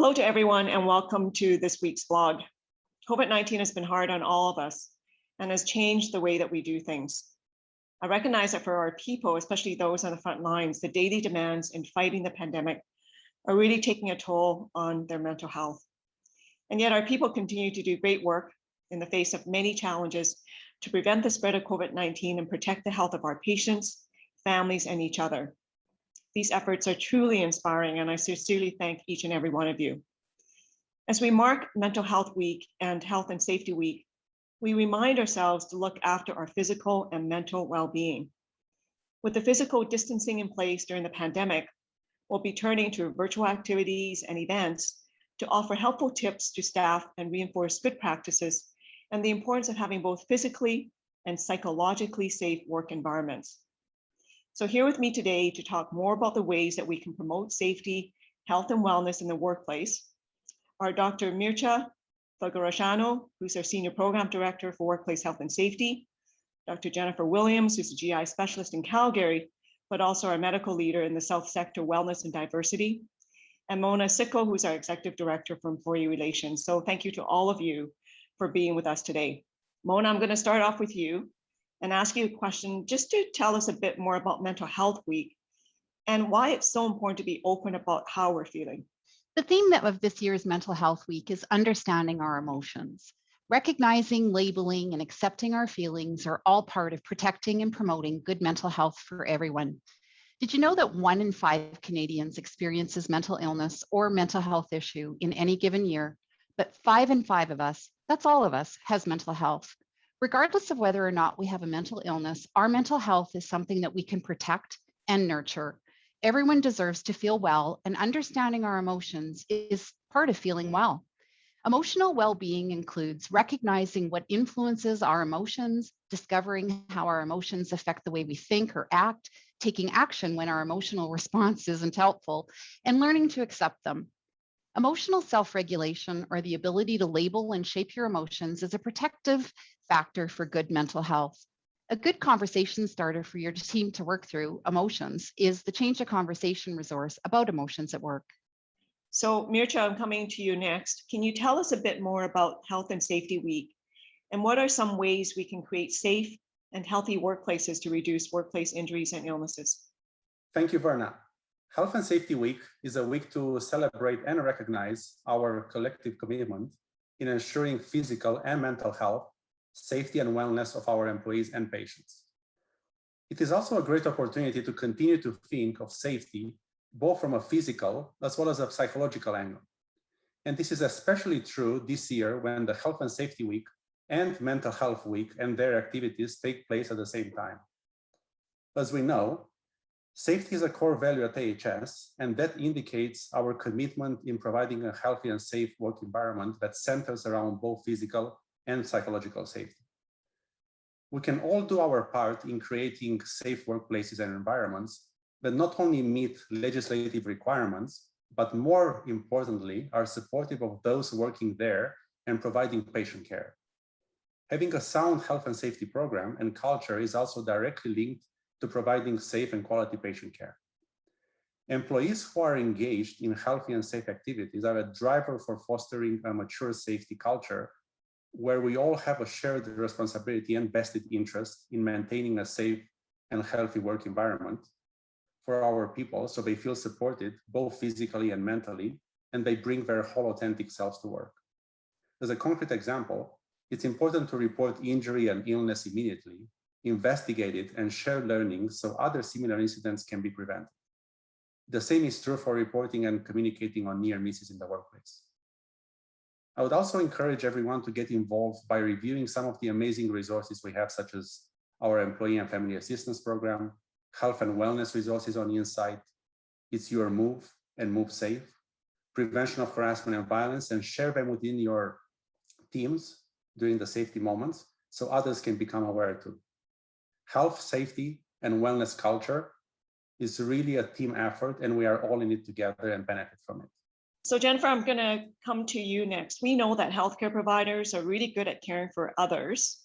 Hello to everyone and welcome to this week's vlog. COVID-19 has been hard on all of us and has changed the way that we do things. I recognize that for our people, especially those on the front lines, the daily demands in fighting the pandemic are really taking a toll on their mental health. And yet our people continue to do great work in the face of many challenges to prevent the spread of COVID-19 and protect the health of our patients, families, and each other. These efforts are truly inspiring, and I sincerely thank each and every one of you. As we mark Mental Health Week and Health and Safety Week, we remind ourselves to look after our physical and mental well-being. With the physical distancing in place during the pandemic, we'll be turning to virtual activities and events to offer helpful tips to staff and reinforce good practices and the importance of having both physically and psychologically safe work environments. So here with me today to talk more about the ways that we can promote safety, health, and wellness in the workplace are Dr. Mircea Fagarasanu, who's our Senior Program Director for Workplace Health and Safety, Dr. Jennifer Williams, who's a GI specialist in Calgary, but also our medical leader in the South Sector Wellness and Diversity, and Mona Sikko, who's our Executive Director for Employee Relations. So thank you to all of you for being with us today. Mona, I'm going to start off with you and ask you a question just to tell us a bit more about Mental Health Week and why it's so important to be open about how we're feeling. The theme of this year's Mental Health Week is understanding our emotions. Recognizing, labeling, and accepting our feelings are all part of protecting and promoting good mental health for everyone. Did you know that 1 in 5 Canadians experiences mental illness or mental health issue in any given year? But 5 in 5 of us, that's all of us, has mental health. Regardless of whether or not we have a mental illness, our mental health is something that we can protect and nurture. Everyone deserves to feel well, and understanding our emotions is part of feeling well. Emotional well-being includes recognizing what influences our emotions, discovering how our emotions affect the way we think or act, taking action when our emotional response isn't helpful, and learning to accept them. Emotional self-regulation, or the ability to label and shape your emotions, is a protective factor for good mental health. A good conversation starter for your team to work through emotions is the Change the Conversation resource about emotions at work. So Mircea, I'm coming to you next. Can you tell us a bit more about Health and Safety Week? And what are some ways we can create safe and healthy workplaces to reduce workplace injuries and illnesses? Thank you, Verna. Health and Safety Week is a week to celebrate and recognize our collective commitment in ensuring physical and mental health, safety and wellness of our employees and patients. It is also a great opportunity to continue to think of safety both from a physical as well as a psychological angle. And this is especially true this year when the Health and Safety Week and Mental Health Week and their activities take place at the same time. As we know, safety is a core value at AHS, and that indicates our commitment in providing a healthy and safe work environment that centers around both physical and psychological safety. We can all do our part in creating safe workplaces and environments that not only meet legislative requirements, but more importantly, are supportive of those working there and providing patient care. Having a sound health and safety program and culture is also directly linked to providing safe and quality patient care. Employees who are engaged in healthy and safe activities are a driver for fostering a mature safety culture where we all have a shared responsibility and vested interest in maintaining a safe and healthy work environment for our people so they feel supported both physically and mentally, and they bring their whole authentic selves to work. As a concrete example, it's important to report injury and illness immediately, investigate it, and share learnings so other similar incidents can be prevented. The same is true for reporting and communicating on near misses in the workplace. I would also encourage everyone to get involved by reviewing some of the amazing resources we have, such as our Employee and Family Assistance Program, health and wellness resources on Insight, It's Your Move and Move Safe, prevention of harassment and violence, and share them within your teams during the safety moments so others can become aware too. Health, safety, and wellness culture is really a team effort, and we are all in it together and benefit from it. So Jennifer, I'm going to come to you next. We know that healthcare providers are really good at caring for others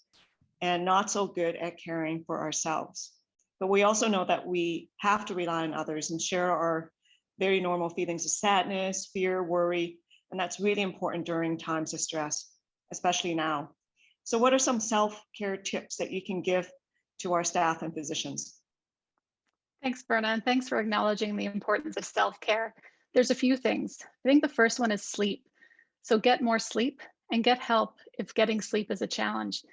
and not so good at caring for ourselves. But we also know that we have to rely on others and share our very normal feelings of sadness, fear, worry, And that's really important during times of stress, especially now. So what are some self-care tips that you can give to our staff and physicians? Thanks, Verna, and thanks for acknowledging the importance of self-care. There's a few things. I think the first one is sleep. So get more sleep and get help if getting sleep is a challenge.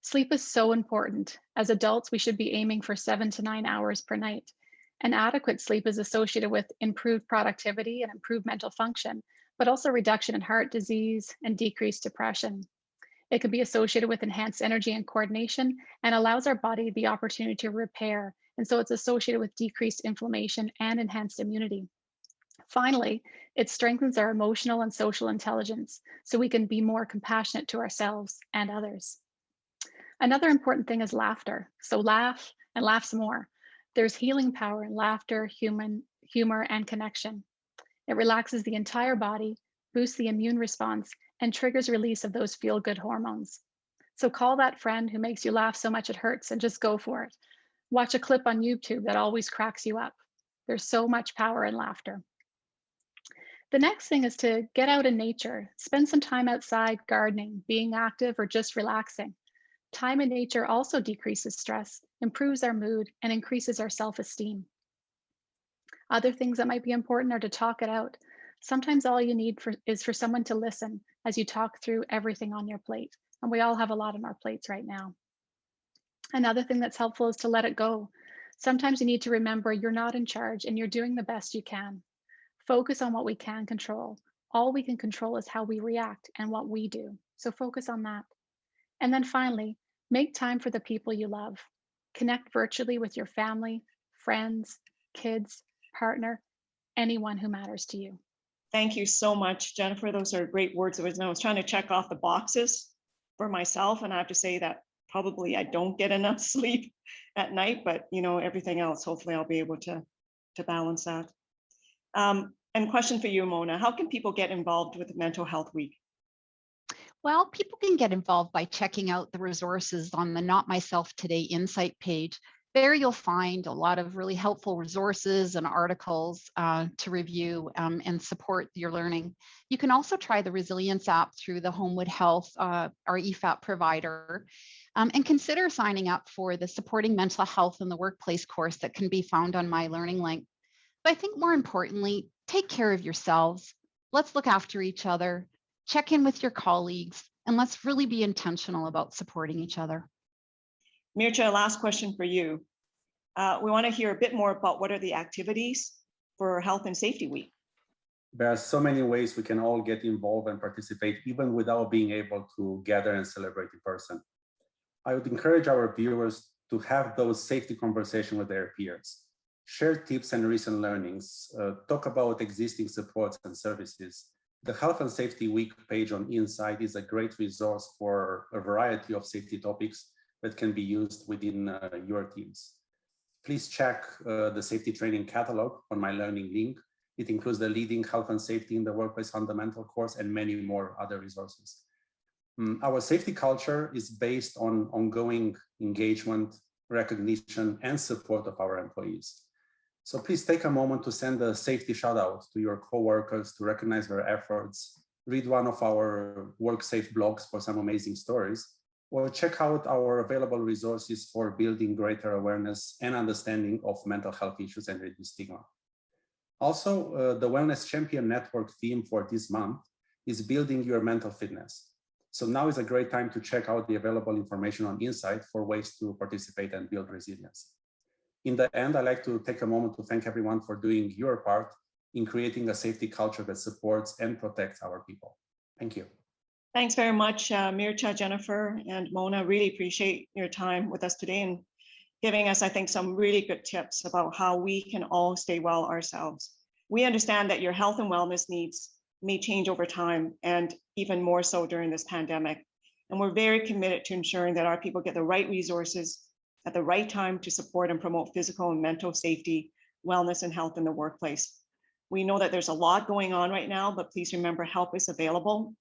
Sleep is so important. As adults, we should be aiming for 7 to 9 hours per night. And adequate sleep is associated with improved productivity and improved mental function, but also reduction in heart disease and decreased depression. It can be associated with enhanced energy and coordination and allows our body the opportunity to repair. And so it's associated with decreased inflammation and enhanced immunity. Finally, it strengthens our emotional and social intelligence so we can be more compassionate to ourselves and others. Another important thing is laughter. So laugh and laugh some more. There's healing power in laughter, humor, and connection. It relaxes the entire body, boosts the immune response, and triggers release of those feel-good hormones. So call that friend who makes you laugh so much it hurts and just go for it. Watch a clip on YouTube that always cracks you up. There's so much power in laughter. The next thing is to get out in nature. Spend some time outside gardening, being active, or just relaxing. Time in nature also decreases stress, improves our mood, and increases our self-esteem. Other things that might be important are to talk it out. Sometimes all you need is for someone to listen as you talk through everything on your plate. And we all have a lot on our plates right now. Another thing that's helpful is to let it go. Sometimes you need to remember you're not in charge and you're doing the best you can. Focus on what we can control. All we can control is how we react and what we do. So focus on that. And then finally, make time for the people you love. Connect virtually with your family, friends, kids, partner, anyone who matters to you. Thank you so much, Jennifer. Those are great words of wisdom. I was trying to check off the boxes for myself, and I have to say that probably I don't get enough sleep at night, but everything else, hopefully I'll be able to balance that. And question for you, Mona, how can people get involved with Mental Health Week? Well, people can get involved by checking out the resources on the Not Myself Today Insight page. There you'll find a lot of really helpful resources and articles to review and support your learning. You can also try the Resilience app through the Homewood Health, our EFAP provider, and consider signing up for the Supporting Mental Health in the Workplace course that can be found on My Learning link. But I think more importantly, take care of yourselves. Let's look after each other, check in with your colleagues, and let's really be intentional about supporting each other. Mircea, last question for you. We want to hear a bit more about what are the activities for Health and Safety Week. There are so many ways we can all get involved and participate, even without being able to gather and celebrate in person. I would encourage our viewers to have those safety conversations with their peers. Share tips and recent learnings, talk about existing supports and services. The Health and Safety Week page on Insight is a great resource for a variety of safety topics that can be used within your teams. Please check the safety training catalog on My Learning link. It includes the leading health and safety in the workplace fundamental course and many more other resources. Our safety culture is based on ongoing engagement, recognition, and support of our employees. So please take a moment to send a safety shout out to your coworkers to recognize their efforts, read one of our WorkSafe blogs for some amazing stories, or check out our available resources for building greater awareness and understanding of mental health issues and reduce stigma. Also, the Wellness Champion Network theme for this month is building your mental fitness. So now is a great time to check out the available information on Insight for ways to participate and build resilience. In the end, I'd like to take a moment to thank everyone for doing your part in creating a safety culture that supports and protects our people. Thank you. Thanks very much, Mircea, Jennifer, and Mona. Really appreciate your time with us today and giving us, I think, some really good tips about how we can all stay well ourselves. We understand that your health and wellness needs may change over time, and even more so during this pandemic. And we're very committed to ensuring that our people get the right resources at the right time to support and promote physical and mental safety, wellness, and health in the workplace. We know that there's a lot going on right now, but please remember help is available.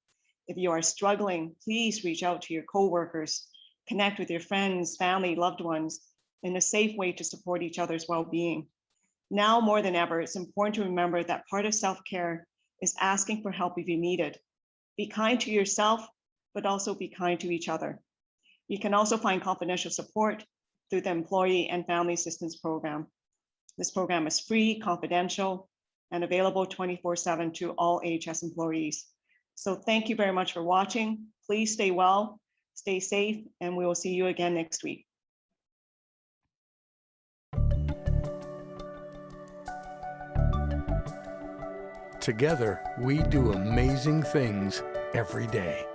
If you are struggling, please reach out to your coworkers, connect with your friends, family, loved ones in a safe way to support each other's well-being. Now more than ever, it's important to remember that part of self-care is asking for help if you need it. Be kind to yourself, but also be kind to each other. You can also find confidential support through the Employee and Family Assistance Program. This program is free, confidential, and available 24/7 to all AHS employees. So thank you very much for watching. Please stay well, stay safe, and we will see you again next week. Together, we do amazing things every day.